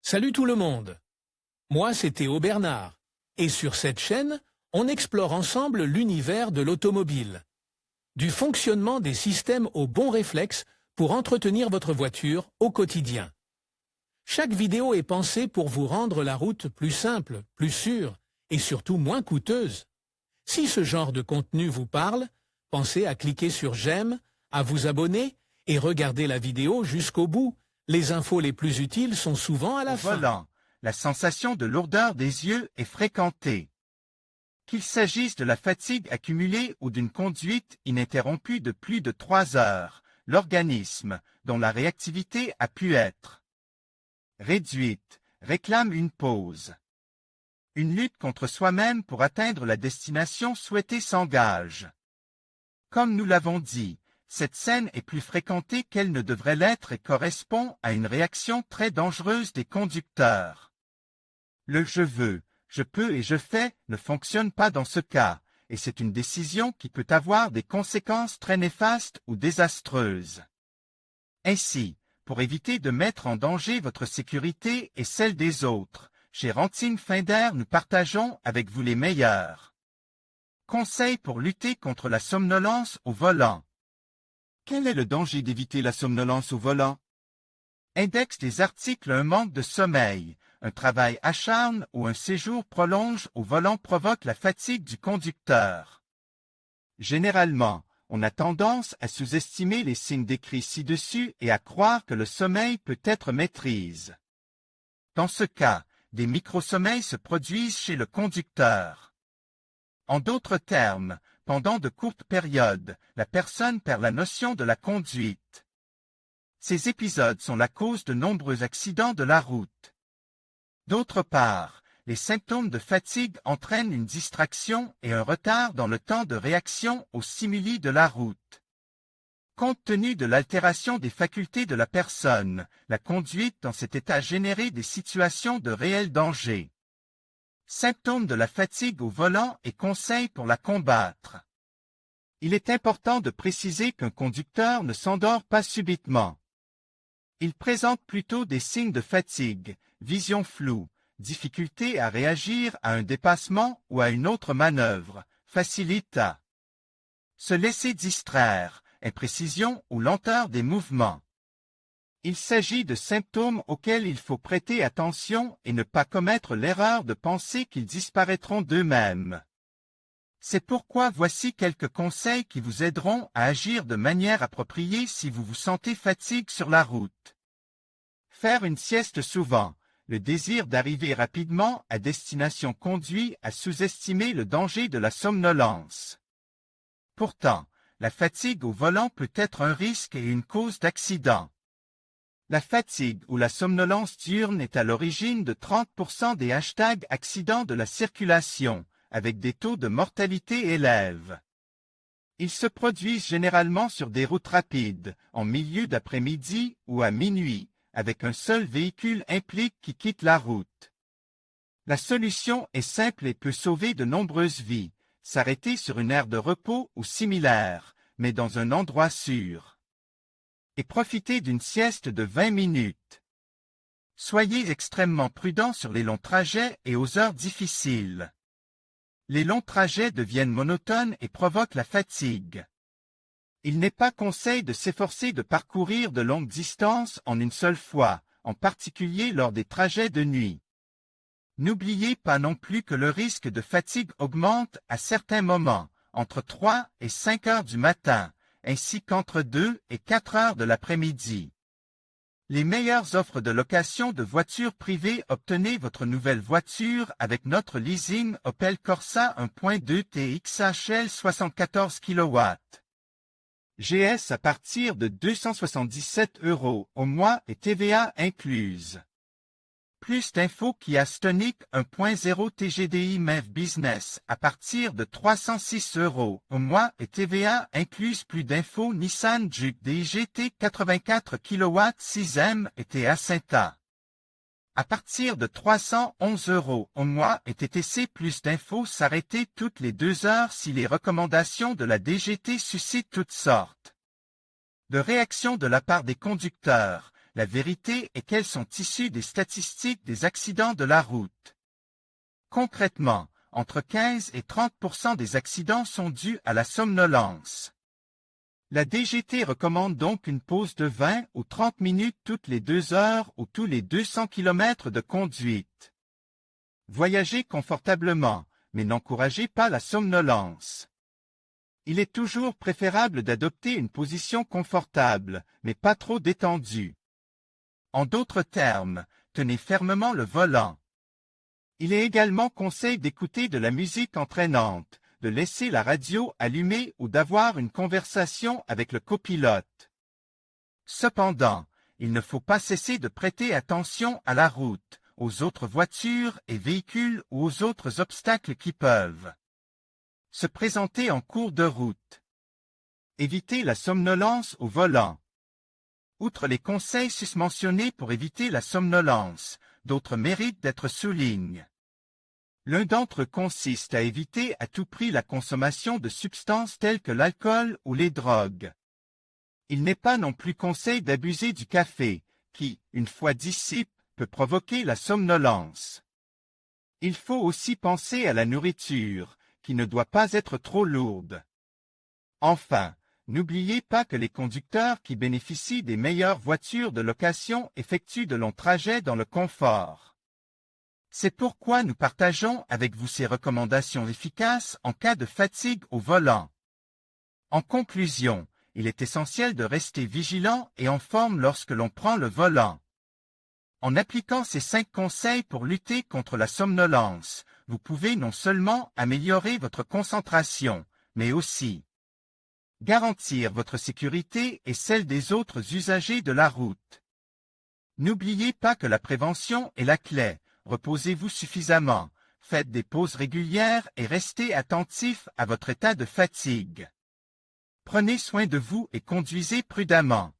Salut tout le monde. Moi, c'est Théo Bernard. Et sur cette chaîne, on explore ensemble l'univers de l'automobile. Du fonctionnement des systèmes aux bons réflexes pour entretenir votre voiture au quotidien. Chaque vidéo est pensée pour vous rendre la route plus simple, plus sûre et surtout moins coûteuse. Si ce genre de contenu vous parle, pensez à cliquer sur j'aime, à vous abonner et regarder la vidéo jusqu'au bout. Les infos les plus utiles sont souvent à la fin. Au volant, la sensation de lourdeur des yeux est fréquentée. Qu'il s'agisse de la fatigue accumulée ou d'une conduite ininterrompue de plus de 3 heures, l'organisme, dont la réactivité a pu être réduite, réclame une pause. Une lutte contre soi-même pour atteindre la destination souhaitée s'engage. Comme nous l'avons dit, cette scène est plus fréquentée qu'elle ne devrait l'être et correspond à une réaction très dangereuse des conducteurs. Le « je veux », « je peux » et « je fais » ne fonctionne pas dans ce cas, et c'est une décision qui peut avoir des conséquences très néfastes ou désastreuses. Ainsi, pour éviter de mettre en danger votre sécurité et celle des autres, chez Rantine Finder nous partageons avec vous les meilleurs conseils pour lutter contre la somnolence au volant. Quel est le danger d'éviter la somnolence au volant? Index des articles. Un manque de sommeil, un travail acharné ou un séjour prolongé au volant provoque la fatigue du conducteur. Généralement, on a tendance à sous-estimer les signes décrits ci-dessus et à croire que le sommeil peut être maîtrise. Dans ce cas, des microsommeils se produisent chez le conducteur. En d'autres termes, pendant de courtes périodes, la personne perd la notion de la conduite. Ces épisodes sont la cause de nombreux accidents de la route. D'autre part, les symptômes de fatigue entraînent une distraction et un retard dans le temps de réaction aux stimuli de la route. Compte tenu de l'altération des facultés de la personne, la conduite dans cet état génère des situations de réel danger. Symptômes de la fatigue au volant et conseils pour la combattre. Il est important de préciser qu'un conducteur ne s'endort pas subitement. Il présente plutôt des signes de fatigue, vision floue, difficulté à réagir à un dépassement ou à une autre manœuvre, facilite à se laisser distraire, imprécision ou lenteur des mouvements. Il s'agit de symptômes auxquels il faut prêter attention et ne pas commettre l'erreur de penser qu'ils disparaîtront d'eux-mêmes. C'est pourquoi voici quelques conseils qui vous aideront à agir de manière appropriée si vous vous sentez fatigué sur la route. Faire une sieste souvent. Le désir d'arriver rapidement à destination conduit à sous-estimer le danger de la somnolence. Pourtant, la fatigue au volant peut être un risque et une cause d'accident. La fatigue ou la somnolence diurne est à l'origine de 30% des accidents de la circulation, avec des taux de mortalité élevés. Ils se produisent généralement sur des routes rapides, en milieu d'après-midi ou à minuit, avec un seul véhicule impliqué qui quitte la route. La solution est simple et peut sauver de nombreuses vies, s'arrêter sur une aire de repos ou similaire, mais dans un endroit sûr. Et profiter d'une sieste de 20 minutes. Soyez extrêmement prudents sur les longs trajets et aux heures difficiles. Les longs trajets deviennent monotones et provoquent la fatigue. Il n'est pas conseil de s'efforcer de parcourir de longues distances en une seule fois, en particulier lors des trajets de nuit. N'oubliez pas non plus que le risque de fatigue augmente à certains moments, entre 3 et 5 heures du matin, ainsi qu'entre 2 et 4 heures de l'après-midi. Les meilleures offres de location de voitures privées. Obtenez votre nouvelle voiture avec notre leasing Opel Corsa 1.2 TXHL 74 kW. GS à partir de 277 € au mois et TVA incluse. Plus d'infos Kia Stonic 1.0 TGDI MEV Business à partir de 306 € au mois et TVA incluse. Plus d'infos Nissan Juke DIGT 84 kW 6M et TA Cinta. À partir de 311 € au mois et TTC. Plus d'infos s'arrêter toutes les 2 heures si les recommandations de la DGT suscitent toutes sortes de réactions de la part des conducteurs. la vérité est qu'elles sont issues des statistiques des accidents de la route. Concrètement, entre 15 et 30% des accidents sont dus à la somnolence. La DGT recommande donc une pause de 20 ou 30 minutes toutes les 2 heures ou tous les 200 km de conduite. Voyagez confortablement, mais n'encouragez pas la somnolence. Il est toujours préférable d'adopter une position confortable, mais pas trop détendue. En d'autres termes, tenez fermement le volant. Il est également conseil d'écouter de la musique entraînante, de laisser la radio allumée ou d'avoir une conversation avec le copilote. Cependant, il ne faut pas cesser de prêter attention à la route, aux autres voitures et véhicules ou aux autres obstacles qui peuvent se présenter en cours de route. Évitez la somnolence au volant. Outre les conseils susmentionnés pour éviter la somnolence, d'autres méritent d'être soulignés. L'un d'entre eux consiste à éviter à tout prix la consommation de substances telles que l'alcool ou les drogues. Il n'est pas non plus conseil d'abuser du café, qui, une fois dissipé, peut provoquer la somnolence. Il faut aussi penser à la nourriture, qui ne doit pas être trop lourde. Enfin, n'oubliez pas que les conducteurs qui bénéficient des meilleures voitures de location effectuent de longs trajets dans le confort. C'est pourquoi nous partageons avec vous ces recommandations efficaces en cas de fatigue au volant. En conclusion, il est essentiel de rester vigilant et en forme lorsque l'on prend le volant. En appliquant ces 5 conseils pour lutter contre la somnolence, vous pouvez non seulement améliorer votre concentration, mais aussi garantir votre sécurité et celle des autres usagers de la route. N'oubliez pas que la prévention est la clé. Reposez-vous suffisamment, faites des pauses régulières et restez attentif à votre état de fatigue. Prenez soin de vous et conduisez prudemment.